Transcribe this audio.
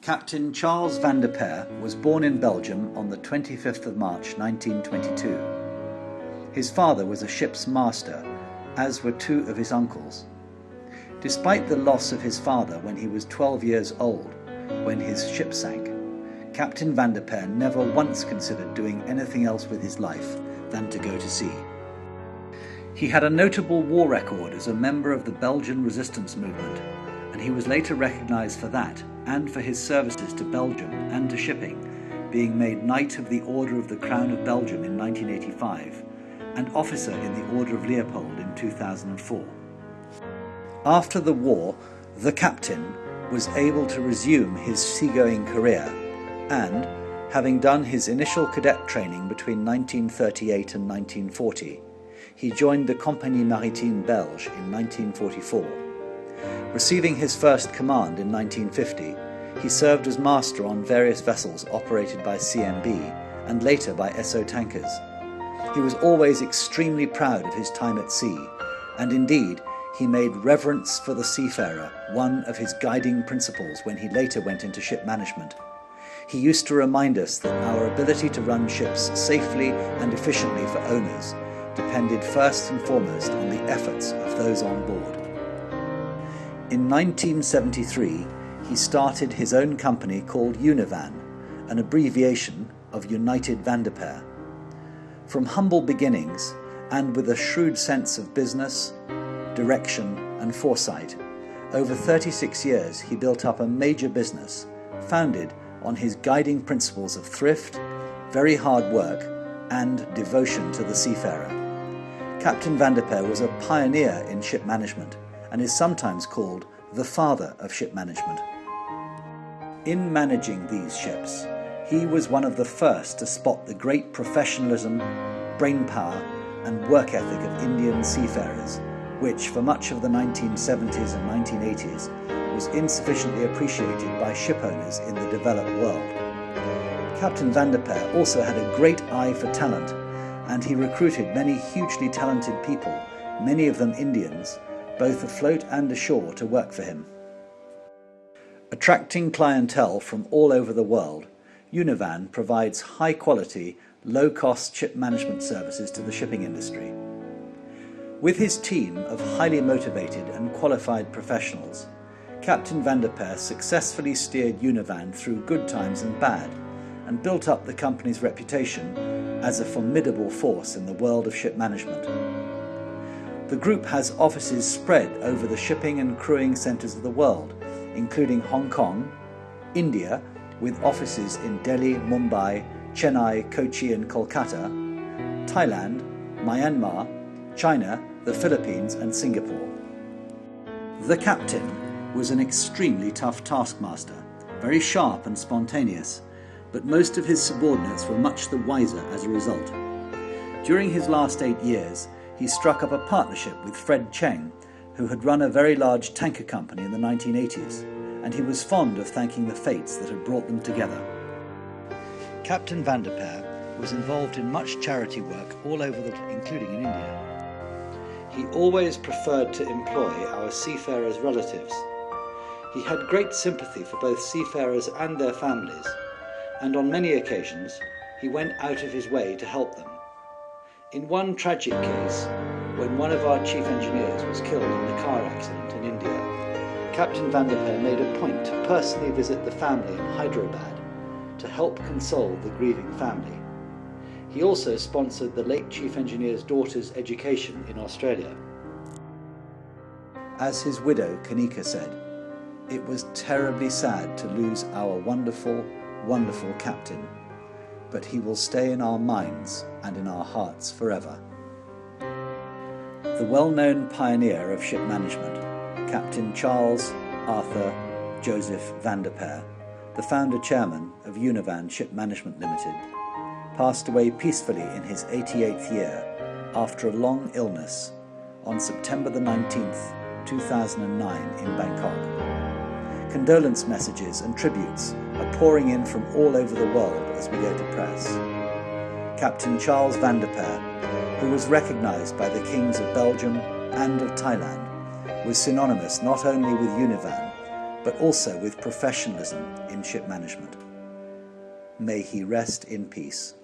Captain Charles Vanderperre was born in Belgium on the 25th of March 1922. His father was a ship's master, as were two of his uncles. Despite the loss of his father when he was 12 years old, when his ship sank, Captain Vanderperre never once considered doing anything else with his life than to go to sea. He had a notable war record as a member of the Belgian resistance movement, and he was later recognized for that and for his services to Belgium and to shipping, being made Knight of the Order of the Crown of Belgium in 1985 and Officer in the Order of Leopold in 2004. After the war, the captain was able to resume his seagoing career and, having done his initial cadet training between 1938 and 1940, he joined the Compagnie Maritime Belge in 1944. Receiving his first command in 1950, he served as master on various vessels operated by CMB and later by Esso tankers. He was always extremely proud of his time at sea, and indeed, he made reverence for the seafarer one of his guiding principles when he later went into ship management. He used to remind us that our ability to run ships safely and efficiently for owners depended first and foremost on the efforts of those on board. In 1973, he started his own company called Univan, an abbreviation of United Vanderperre. From humble beginnings, and with a shrewd sense of business, direction and foresight, over 36 years he built up a major business founded on his guiding principles of thrift, very hard work, and devotion to the seafarer. Captain Vanderperre was a pioneer in ship management and is sometimes called the father of ship management. In managing these ships, he was one of the first to spot the great professionalism, brainpower, and work ethic of Indian seafarers, which for much of the 1970s and 1980s was insufficiently appreciated by shipowners in the developed world. Captain Vanderperre also had a great eye for talent, and he recruited many hugely talented people, many of them Indians, both afloat and ashore, to work for him. Attracting clientele from all over the world, Univan provides high-quality, low-cost ship management services to the shipping industry. With his team of highly motivated and qualified professionals, Captain Vanderperre successfully steered Univan through good times and bad, and built up the company's reputation as a formidable force in the world of ship management. The group has offices spread over the shipping and crewing centres of the world, including Hong Kong, India, with offices in Delhi, Mumbai, Chennai, Kochi and Kolkata, Thailand, Myanmar, China, the Philippines and Singapore. The captain was an extremely tough taskmaster, very sharp and spontaneous, but most of his subordinates were much the wiser as a result. During his last 8 years, he struck up a partnership with Fred Cheng, who had run a very large tanker company in the 1980s, and he was fond of thanking the fates that had brought them together. Captain Vanderperre was involved in much charity work all over including in India. He always preferred to employ our seafarers' relatives. He had great sympathy for both seafarers and their families, and on many occasions he went out of his way to help them. In one tragic case, when one of our chief engineers was killed in a car accident in India, Captain Vanderperre made a point to personally visit the family in Hyderabad to help console the grieving family. He also sponsored the late chief engineer's daughter's education in Australia. As his widow Kanika said, "It was terribly sad to lose our wonderful, wonderful captain, but he will stay in our minds and in our hearts forever." The well-known pioneer of ship management, Captain Charles Arthur Joseph Vanderperre, the founder-chairman of Univan Ship Management Limited, passed away peacefully in his 88th year after a long illness on September the 19th, 2009 in Bangkok. Condolence messages and tributes are pouring in from all over the world as we go to press. Captain Charles Vanderperre, who was recognised by the kings of Belgium and of Thailand, was synonymous not only with Univan, but also with professionalism in ship management. May he rest in peace.